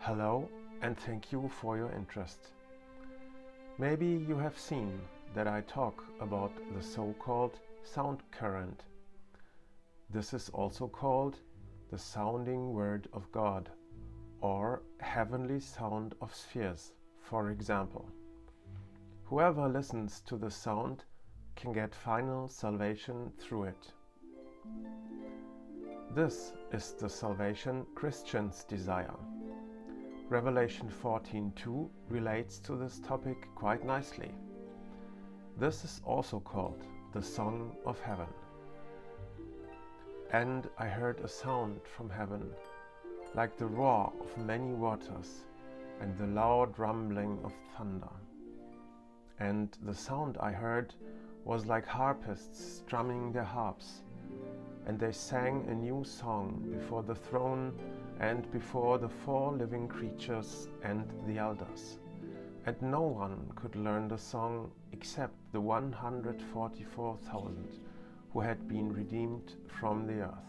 Hello and thank you for your interest. Maybe you have seen that I talk about the so-called sound current. This is also called the sounding word of God or heavenly sound of spheres, for example. Whoever listens to the sound can get final salvation through it. This is the salvation Christians desire. Revelation 14:2 relates to this topic quite nicely. This is also called the Song of Heaven. And I heard a sound from heaven, like the roar of many waters and the loud rumbling of thunder. And the sound I heard was like harpists strumming their harps, and they sang a new song before the throne and before the 4 living creatures and the elders. And no one could learn the song except the 144,000 who had been redeemed from the earth.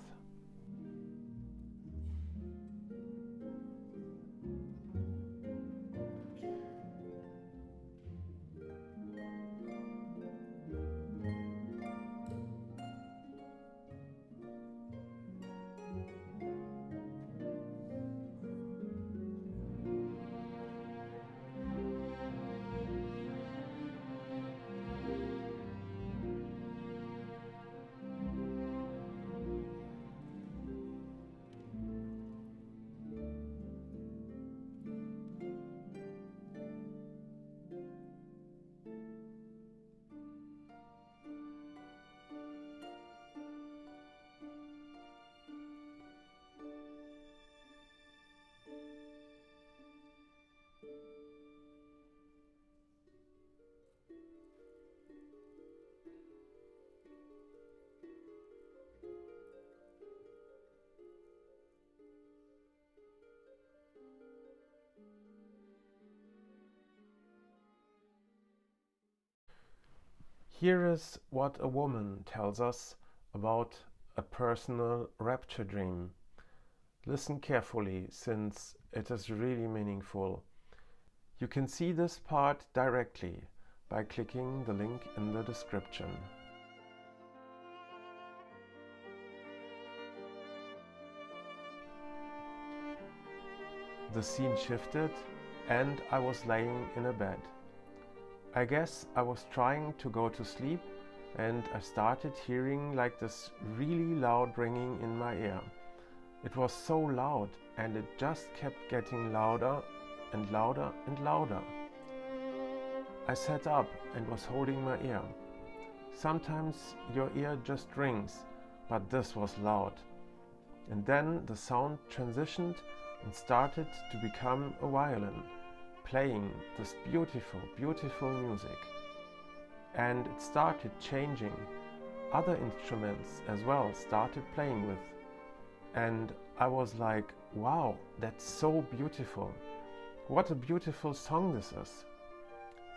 Here is what a woman tells us about a personal rapture dream. Listen carefully, since it is really meaningful. You can see this part directly by clicking the link in the description. The scene shifted and I was laying in a bed. I guess I was trying to go to sleep and I started hearing like this really loud ringing in my ear. It was so loud and it just kept getting louder and louder and louder. I sat up and was holding my ear. Sometimes your ear just rings, but this was loud. And then the sound transitioned and started to become a violin, playing this beautiful, beautiful music. And it started changing. Other instruments as well started playing with. And I was like, wow, that's so beautiful. What a beautiful song this is.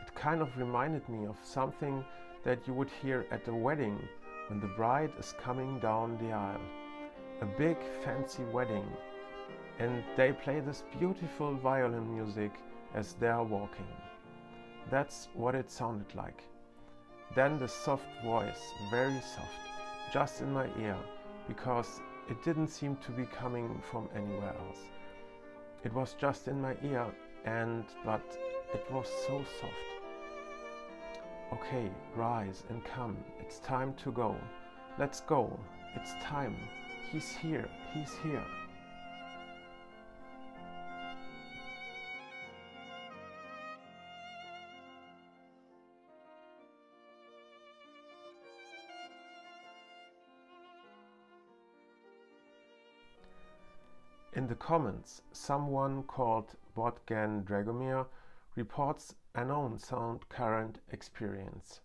It kind of reminded me of something that you would hear at a wedding when the bride is coming down the aisle. A big fancy wedding. And they play this beautiful violin music as they are walking. That's what it sounded like. Then the soft voice, very soft, just in my ear, because it didn't seem to be coming from anywhere else. It was just in my ear, but it was so soft. Okay, rise and come, it's time to go. Let's go, it's time. He's here, he's here. In the comments, someone called Botgan Dragomir reports an own sound current experience.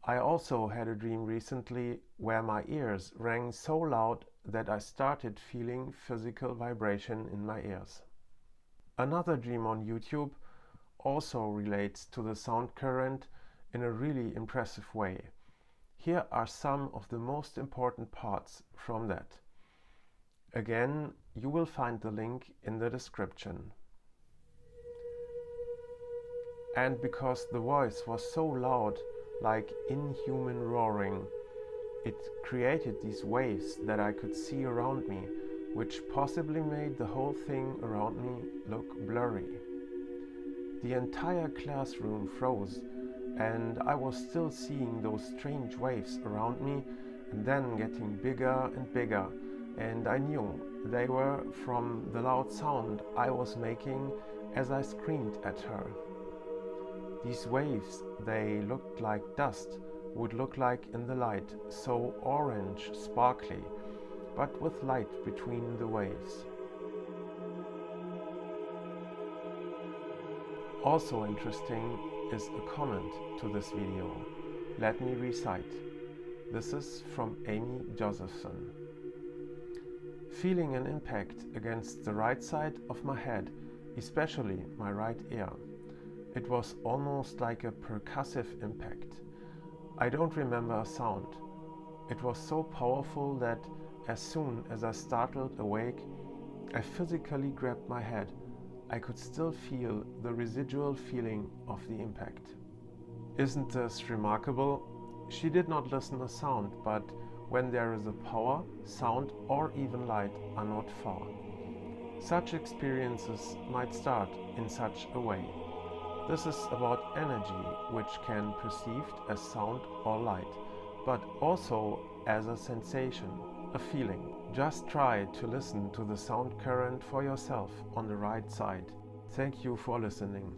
I also had a dream recently where my ears rang so loud that I started feeling physical vibration in my ears. Another dream on YouTube also relates to the sound current in a really impressive way. Here are some of the most important parts from that. Again, you will find the link in the description. And because the voice was so loud, like inhuman roaring, it created these waves that I could see around me, which possibly made the whole thing around me look blurry. The entire classroom froze, and I was still seeing those strange waves around me and then getting bigger and bigger, and I knew they were from the loud sound I was making as I screamed at her. These waves, they looked like dust, would look like in the light, so orange, sparkly, but with light between the waves. Also interesting is a comment to this video. Let me recite. This is from Amy Josephson. Feeling an impact against the right side of my head, especially my right ear. It was almost like a percussive impact. I don't remember a sound. It was so powerful that as soon as I startled awake, I physically grabbed my head. I could still feel the residual feeling of the impact. Isn't this remarkable? She did not listen to sound, but when there is a power, sound or even light are not far. Such experiences might start in such a way. This is about energy, which can be perceived as sound or light, but also as a sensation, a feeling. Just try to listen to the sound current for yourself on the right side. Thank you for listening.